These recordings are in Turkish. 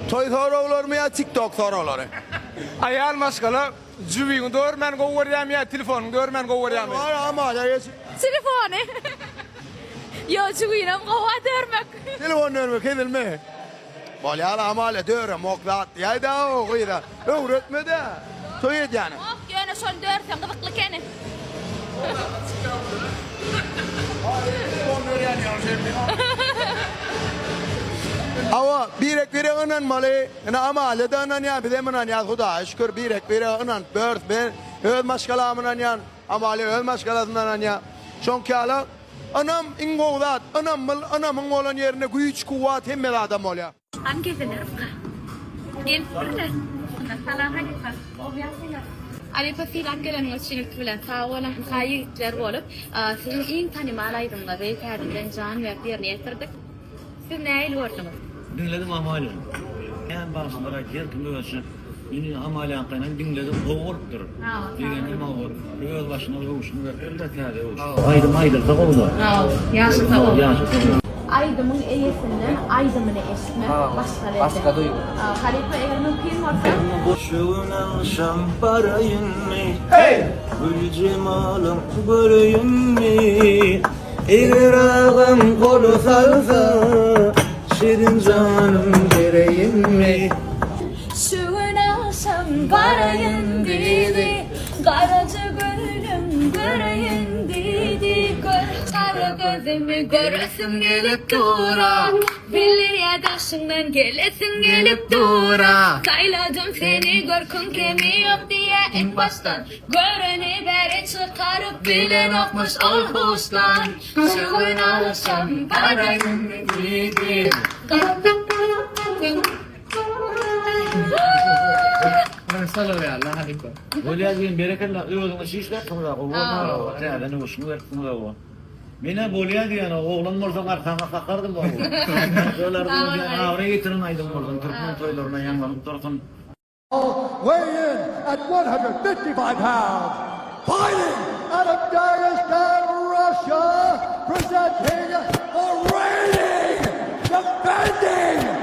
Toy sorawlar mı ya TikTok sorawlar? Ayal maskala jübüňi görmen gowurýam ya telefon görmen gowurýam. Var ama ya Telefonu. Yo çuğunam kova dörmek. telefon vermek edilme. Balyala amale döre moklat. Ya da o gıyda. Öğretme de. Toyet yani. Yok yöne son dörfen gıdıklı kene. Ava birek bire anan mali. Ana amale da anan ya bidemen anan ya Huda şükür birek bire anan bört ben öl maşkalamın anan amale öl maşkalasından anan ya. Şon kala anam ingoldat anam mal anamın olan yerine güç kuvvet hem adam olya. Hangi nerfka? Gel burada. Salam hadi. Ali pasilan gelen maçını bilen sağolan kayıtlar olup sizin ilk tanımalaydım da beyefendiden can ve bir niyetirdik. Siz neyle ordunuz? Dinledim amalini. Yani bazılara geldim ölsün. Yine amalini kaynan dinledim doğurupdur. Diyenim olur. Göz başına uyuşunu ver. Da kâde uyuşunu. Aydım da oldu. Yaşı da oldu. Yaşı da oldu. Aydımın eyesinden aydımını esme başka duygu. Halife eğer mümkün olsa Boşuna şamparayın mı? Gül cemalım göreyim mi? Eğer ağam kolu salsa şirin canım vereyim mi? Şuna şambarayın dedi Garacı gönlüm göreyim dedi Kara gözümü göresim gelip dura Bilye daşından gelesin gelip dura Kayladım seni görkün kemi yok diye en baştan Göreni beri çıkarıp bilen okmuş olmuştan Şuna şambarayın dedi Bolya bereketli öğüdüğün şişler kımıda o. Tağdan uyuşunu ver kımıda o. Bana bolya diyen oğlan oradan arkama kakardım o. Söylerdim diyen oraya getirin aydım oradan. Türkmen toylarına yanlanıp dursun. Weigh in at 155 pounds, fighting out of Dagestan, Russia, presenting the reigning, defending,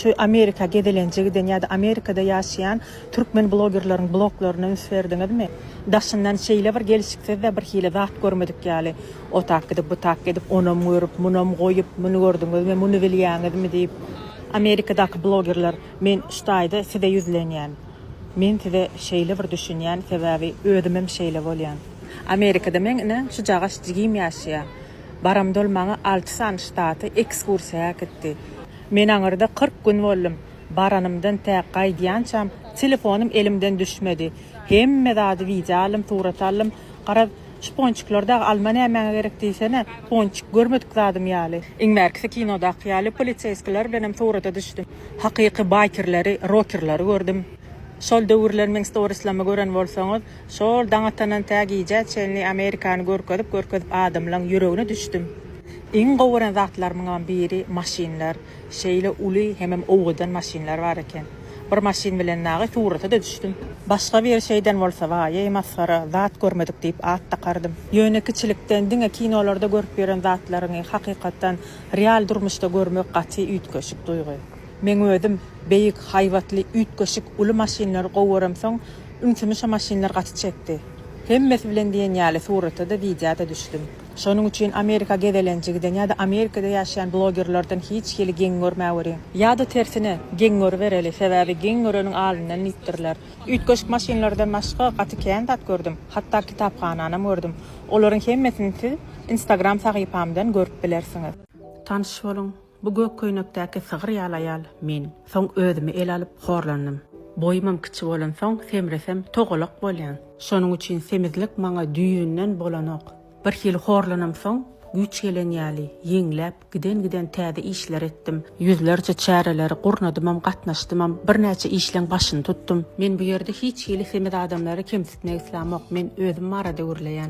şu Amerika gedelenjegiden ýa-da Amerikada ýaşaýan türkmen blogerlaryň bloglaryna ünsberdiňiz mi? Daşyndan şeýle bir gelişikse de bir hile zat görmedik ýaly. O tak edip bu tak edip onam görüp, munam goýup, muny gördüňiz mi, muny bilýäňiz mi diýip Amerikadaky blogerlar men ştaýda size ýüzlenýän. Men size şeýle bir düşünýän sebäbi ödümem şeýle bolýan. Amerikada men şu jaga şigim ýaşaýar. Baramdol maňa 6 san ştaty ekskursiýa gitdi. Men aňyrda 40 gün boldum. Baranymdan täqqa diýançam, telefonum elimden düşmedi. Hemme zady wiza alym, surat alym, garap şponçuklarda Almanya mäňe gerek diýsene, ponçuk görmedik zadym ýaly. Iňmerkisi kinoda ýaly polisiýasklar benim surata düşdüm. Hakyky bikerleri, rockerleri gördüm. Şol döwürler men storieslama gören bolsaňyz, şol daňatanan tägiýe çenli Amerikany görkezip adamlaryň ýüregine düşdüm. Iň gowran zatlaryň biri maşinler, şeýle uly hemem owgadan maşinler bar eken. Bir maşin bilen nagy surata da düşdüm. Başga bir şeýden bolsa waýy masara zat görmedik diýip at takardım. Ýönekiçilikden diňe kinolarda görüp beren zatlaryny hakykatdan real durmuşda görmek gaty üýtgeşik duýgy. Men ödüm beýik haýwatly üýtgeşik uly maşinleri gowuramsoň, ünsümiş maşinler gaty çekdi. Hemmesi bilen diýen ýaly surata da wideoda düşdüm. Şonuň üçin Amerika gedelenjigiden ýa-da Amerikada ýaşaýan blogerlerden hiç hili geň görmäweri. Ýa-da tersine geň görbereli, sebäbi geň göreniň alyndan nitdirler. Üýtgeşik maşinlerden başga gaty kän dat gördüm. Hatda kitapxanany gördüm. Olaryň hemmesini Instagram sahypamdan görüp bilersiňiz. Tanış bolun. Bu gök köýnekdäki sygyr ýalaýal men. Soň özümi el alyp horlandym. Boýumam kiçi bolan soň semresem togolak bolýan. Şonuň üçin semizlik maňa düýünden bolanok. Bir hil horlanam soň güç gelen ýaly ýeňläp giden täze işler etdim. Ýüzlerce çäreleri gurnadymam, gatnaşdymam, birnäçe işleň başyny tutdum. Men bu ýerde hiç hili semiz adamlary kemsitmek islamok, men özüm arada görleýän.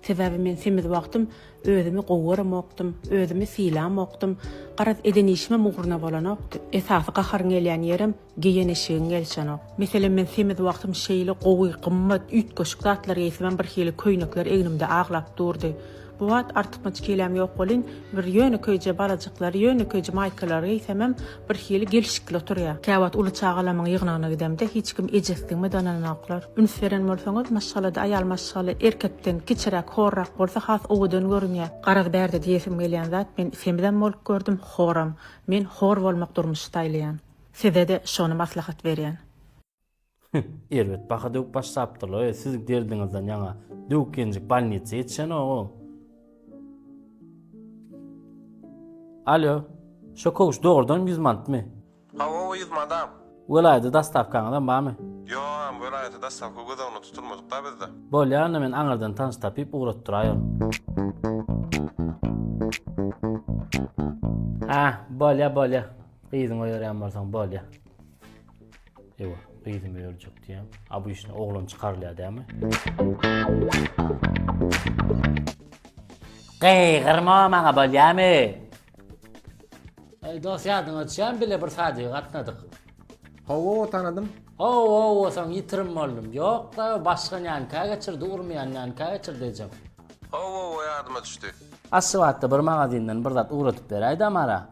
Sebäbi men semiz wagtym özümi gowuram okdum, özümi silam okdum. Garaz edenişime mugurna bolanok. Esasy gaharyň gelýän ýerim giýenişiň gelşenok. Meselem men semiz wagtym şeýle gowy, gymmat, üýtgeşik zatlar ýeýsem bir hili köýnekler egnimde aglap durdy. Bu wagt artykmaç kelam ýok bolyn, bir ýöne köýje balajyklar, ýöne köýje maýkalar ýeýsemem bir hili gelişikli oturýar. Käwat uly çagalamyň ýygnagyna gidemde hiç kim ejesdigme donanaklar. Üns beren bolsaňyz maşgalada aýal maşgaly erkekden kiçirak, horrak bolsa has owdan görünýär. Garaz berde diýesim gelýän zat men femden bolup gördüm, horam. Men hor bolmak durmuşda aýlaýan. Size de şonu maslahat berýän. Elbet, baka dövüp başlapdylar. Siz derdiňizden ýaňa dövüp genjik balnitsa ýetşen o. Alo, şu koğuş doğrudan 100 mantmy? Hava 100 mantam. Welayda dastavkanydan barmy? Yo, welayda dastavka gözüňe tutulmadyk da bizde. Bolýan, men aňyrdan tanış tapyp uğrat duraýar. Bolýa. Gyzyň oýarýan bolsaň bolýa. Ewa, gyzym öýürjek diýem. A bu işini oğlan çykarlýar diými? Gyrma maňa bolýarmy? Dosyadyň açýan bile bir sadygy gatnadyk. Hawa tanadım. Sen yitirim boldum. Ýok da başga ýanka geçirdi, urmaýan ýanka geçirdi diýjem. Hawa ýadyma düşdi. Asy wagtda bir magazinden bir zat uğratyp beräýdi mara.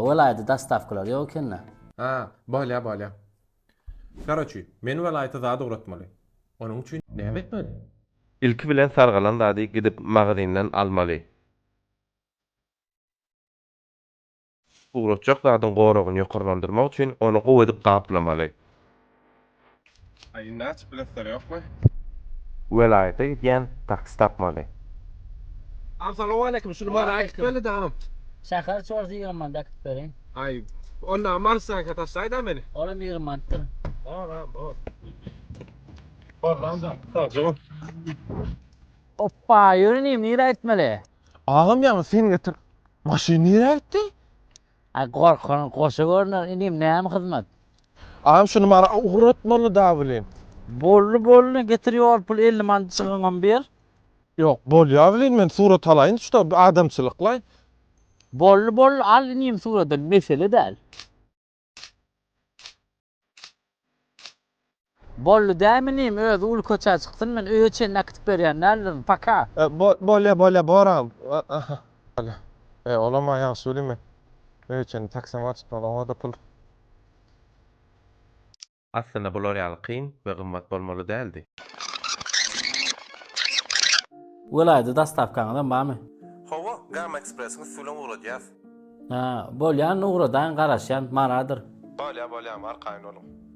Welayda dastavkalar ýok ekenna. Ha, bolýa. Karaçy, men welayda zat uğratmaly. Onuň üçin näme etmeli? İlki bilen sargalan zady gidip magazinden almaly. Uğratjak zadyň goragyny ýokarlandyrmak üçin onu gowy edip gaplamaly. Aýnaç biletler ýokmy? Welayda ýen taksi tapmaly. Assalamu alaykum, şurmana aýdyp beli dağım. Şahar çordy ýygman dakıp bereň. Ay, onda marsa katasaýda meni. Olam ýygmandyr. Bor. Oppa, ýörenim nire etmeli? Ağam ýa sen getir. Maşyny nire etdi? Ay gorkan goşa görner, inim näme hyzmat? Ağam şunu mara uğratmaly da bilen. Bollu getiriyor pul 50 man çygyňam ber. Ýok, bolýar bilen men surat alaýyn, şuda adamçylyklaý. Bollu al inim suradan mesele däl. Bollu däminim öz ul koça çykdyn, men öýçe nakit berýän nälerim paka. Bolýa boram. Bolýa. Olama ýa söyleme. Öýçe taksim açyp, oňa da pul Aslında bular ýaly kyn we gymmat bolmaly däldi. Welayda dastavkaňdan barmy? Hawa, Gam Express'in sulan uğradyaz. Ha, bolýan uğradan garaşan maradır. Bolya, arkaýyn olun.